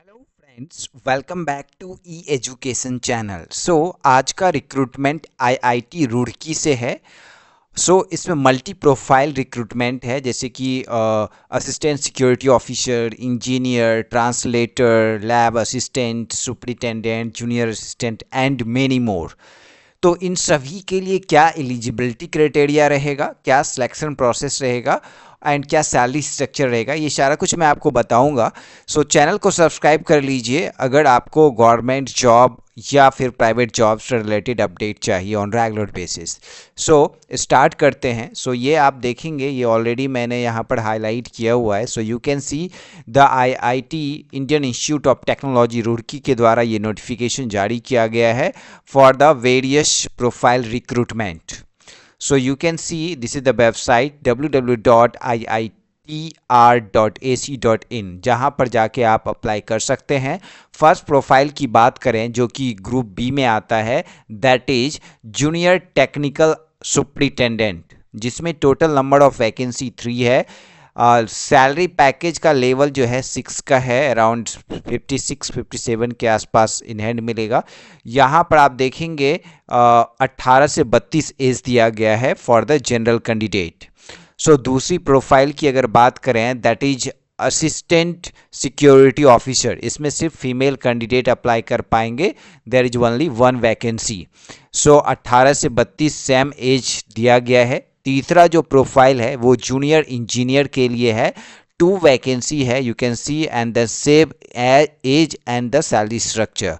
Hello friends, welcome back to E education channel. आज का recruitment IIT Roorkee से है। इसमें मल्टी प्रोफाइल रिक्रूटमेंट है, जैसे कि assistant security officer, engineer, translator, lab assistant, superintendent, junior assistant and many more. तो इन सभी के लिए क्या एलिजिबिलिटी क्राइटेरिया रहेगा, क्या सिलेक्शन प्रोसेस रहेगा एंड क्या सैलरी स्ट्रक्चर रहेगा, ये सारा कुछ मैं आपको बताऊंगा। चैनल को सब्सक्राइब कर लीजिए अगर आपको गवर्नमेंट जॉब या फिर प्राइवेट जॉब से रिलेटेड अपडेट चाहिए ऑन रेगुलर बेसिस। स्टार्ट करते हैं। ये आप देखेंगे, ये ऑलरेडी मैंने यहाँ पर हाईलाइट किया हुआ है। You can see the IIT Indian institute of technology Roorkee के द्वारा ये नोटिफिकेशन जारी किया गया है for the various profile recruitment. You can see this is the website www.iitr.ac.in, जहां पर जाके आप अप्लाई कर सकते हैं। फर्स्ट प्रोफाइल की बात करें जो कि ग्रुप बी में आता है, that is junior technical superintendent, जिसमें टोटल नंबर ऑफ वैकेंसी 3 है। सैलरी पैकेज का लेवल जो है 6 का है, अराउंड 56-57 के आसपास इन हैंड मिलेगा। यहाँ पर आप देखेंगे 18 से 32 एज दिया गया है फॉर द जनरल कैंडिडेट। दूसरी प्रोफाइल की अगर बात करें, that is assistant security officer, इसमें सिर्फ फीमेल कैंडिडेट अप्लाई कर पाएंगे। There is only 1 vacancy. 18 से 32 सेम एज दिया गया है। तीसरा जो प्रोफाइल है वो जूनियर इंजीनियर के लिए है, 2 वैकेंसी है, you can see, and the same age and the salary structure.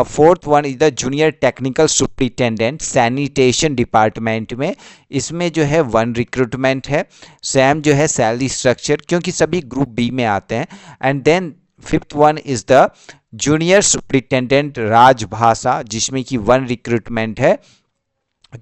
Fourth one is the junior technical superintendent sanitation department में, इसमें जो है 1 रिक्रूटमेंट है। सेम जो है सैलरी स्ट्रक्चर, क्योंकि सभी ग्रुप बी में आते हैं। And then fifth one is the junior superintendent राजभाषा, जिसमें कि 1 रिक्रूटमेंट है।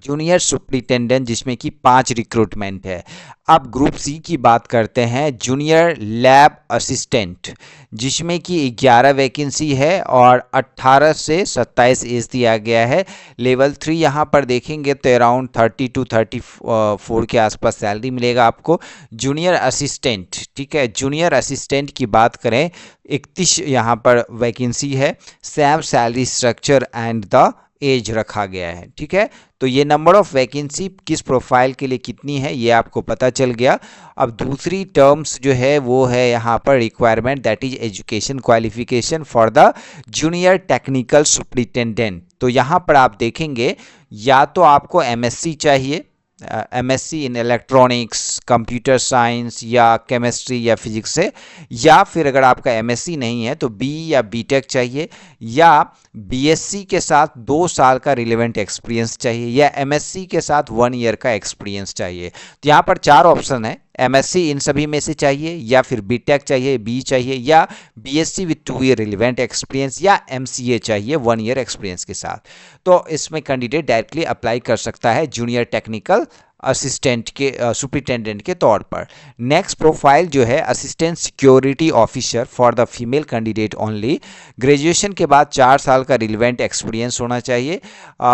जूनियर सुपरिटेंडेंट जिसमें कि 5 रिक्रूटमेंट है। अब ग्रुप सी की बात करते हैं, जूनियर लैब असिस्टेंट, जिसमें कि 11 वैकेंसी है और 18 से 27 एज दिया गया है। लेवल 3 यहाँ पर देखेंगे तो अराउंड 30 to 34 के आसपास सैलरी मिलेगा आपको। जूनियर असिस्टेंट, ठीक है, जूनियर असिस्टेंट की बात करें 31 यहाँ पर वैकेंसी है। Same salary structure and the age रखा गया है, ठीक है। तो ये नंबर ऑफ वैकेंसी किस प्रोफाइल के लिए कितनी है ये आपको पता चल गया। अब दूसरी टर्म्स जो है वो है यहाँ पर requirement, that is education qualification for the junior technical superintendent. तो यहाँ पर आप देखेंगे या तो आपको एमएससी चाहिए, MSc in electronics, computer science या केमिस्ट्री या फिजिक्स से, या फिर अगर आपका एमएससी नहीं है तो बी या बीटेक चाहिए, या बीएससी के साथ 2 साल का रिलेवेंट एक्सपीरियंस चाहिए, या एमएससी के साथ 1 ईयर का एक्सपीरियंस चाहिए। तो यहाँ पर 4 ऑप्शन है, एमएससी इन सभी में से चाहिए, या फिर बीटेक चाहिए, बी चाहिए, या BSc with 2 year relevant experience, या एमसीए चाहिए 1 ईयर एक्सपीरियंस के साथ। तो इसमें कैंडिडेट डायरेक्टली अप्लाई कर सकता है जूनियर टेक्निकल असिस्टेंट के सुपरिटेंडेंट के तौर पर। नेक्स्ट प्रोफाइल जो है assistant security officer for the female candidate only. Graduation के बाद 4 साल का रिलेवेंट एक्सपीरियंस होना चाहिए।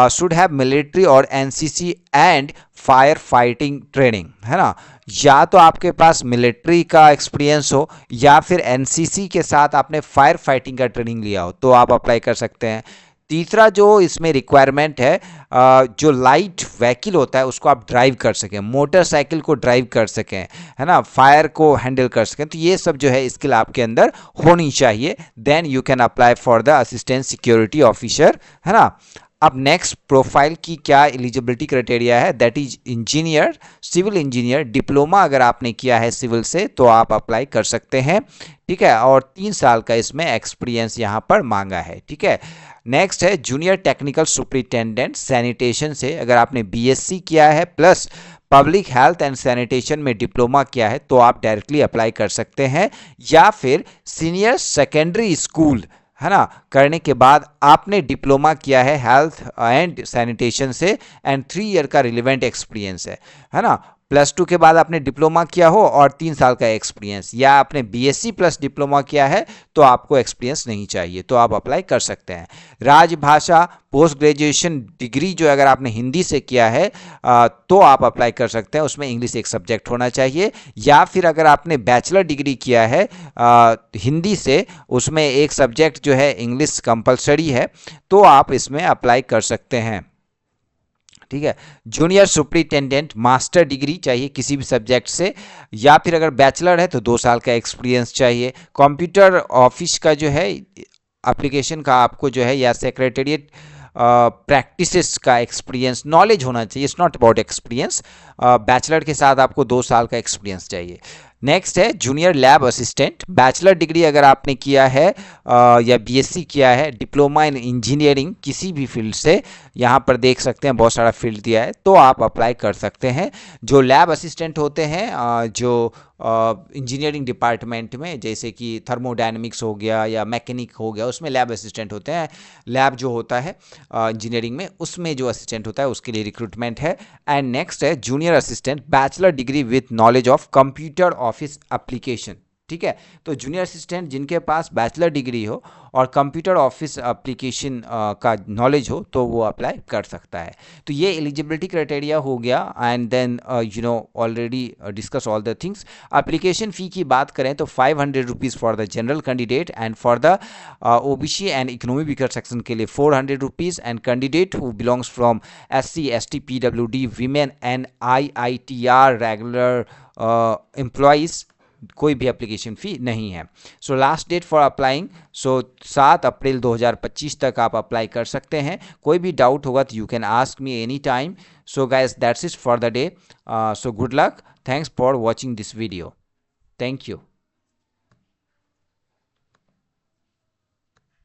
शुड हैव मिलिट्री और NCC and fire fighting training, है ना। या तो आपके पास मिलिट्री का एक्सपीरियंस हो या फिर एनसीसी के साथ आपने फायर फाइटिंग का ट्रेनिंग लिया हो तो आप अप्लाई कर सकते हैं। तीसरा जो इसमें रिक्वायरमेंट है, जो लाइट व्हीकल होता है उसको आप ड्राइव कर सकें, मोटरसाइकिल को ड्राइव कर सकें, है ना, फायर को हैंडल कर सकें। तो ये सब जो है स्किल आपके अंदर होनी चाहिए। Then you can apply for the assistant security officer, है ना। अब नेक्स्ट प्रोफाइल की क्या एलिजिबिलिटी क्राइटेरिया है, that is engineer, civil engineer, diploma अगर आपने किया है सिविल से तो आप अप्लाई कर सकते हैं, ठीक है। और 3 साल का इसमें एक्सपीरियंस यहाँ पर मांगा है, ठीक है। नेक्स्ट है जूनियर टेक्निकल सुपरिटेंडेंट सैनिटेशन से, अगर आपने बीएससी किया है plus public health and sanitation में डिप्लोमा किया है तो आप डायरेक्टली अप्लाई कर सकते हैं, या फिर सीनियर सेकेंडरी स्कूल, है ना, करने के बाद आपने डिप्लोमा किया है हेल्थ एंड सैनिटेशन से एंड 3 ईयर का रिलेवेंट एक्सपीरियंस है ना। +2 के बाद आपने डिप्लोमा किया हो और 3 साल का एक्सपीरियंस, या आपने बीएससी प्लस डिप्लोमा किया है तो आपको एक्सपीरियंस नहीं चाहिए, तो आप अप्लाई कर सकते हैं। राजभाषा पोस्ट ग्रेजुएशन डिग्री जो अगर आपने हिंदी से किया है तो आप अप्लाई कर सकते हैं, उसमें इंग्लिश एक सब्जेक्ट होना चाहिए। या फिर अगर आपने बैचलर डिग्री किया है हिंदी से, उसमें एक सब्जेक्ट जो है इंग्लिश कंपलसरी है, तो आप इसमें अप्लाई कर सकते हैं। ठीक है। जूनियर सुपरिटेंडेंट मास्टर डिग्री चाहिए किसी भी सब्जेक्ट से, या फिर अगर बैचलर है तो 2 साल का एक्सपीरियंस चाहिए। कंप्यूटर ऑफिस का जो है एप्लीकेशन का आपको जो है, या सेक्रेटेरिएट प्रैक्टिसेस का एक्सपीरियंस नॉलेज होना चाहिए। It's not about experience. Bachelor के साथ आपको 2 साल का एक्सपीरियंस चाहिए। नेक्स्ट है junior lab assistant. Bachelor degree अगर आपने किया है या बीएससी किया है, डिप्लोमा इन इंजीनियरिंग किसी भी फील्ड से, यहाँ पर देख सकते हैं बहुत सारा फील्ड दिया है, तो आप अप्लाई कर सकते हैं। जो लैब असिस्टेंट होते हैं जो इंजीनियरिंग डिपार्टमेंट में, जैसे कि थर्मोडायनेमिक्स हो गया या मैकेनिक हो गया, उसमें लैब असिस्टेंट होते हैं। लैब जो होता है इंजीनियरिंग में, उसमें जो असिस्टेंट होता है उसके लिए रिक्रूटमेंट है। एंड नेक्स्ट है junior assistant bachelor degree with knowledge of computer office application. ठीक है। तो जूनियर असिस्टेंट जिनके पास बैचलर डिग्री हो और कंप्यूटर ऑफिस एप्लीकेशन का नॉलेज हो, तो वो अप्लाई कर सकता है। तो ये एलिजिबिलिटी क्राइटेरिया हो गया। And then already discuss all the things. Application fee की बात करें तो 500 rupees for the general candidate, and for the OBC and economy weaker section के लिए 400 rupees, and candidate who belongs from SC ST PWD women and IITR regular employees कोई भी application fee नहीं है। So last date for applying 7 April 2025 तक आप apply कर सकते हैं। कोई भी डाउट होगा तो you can ask me any time. So guys that's it for the day. So good luck, thanks for watching this video, thank you.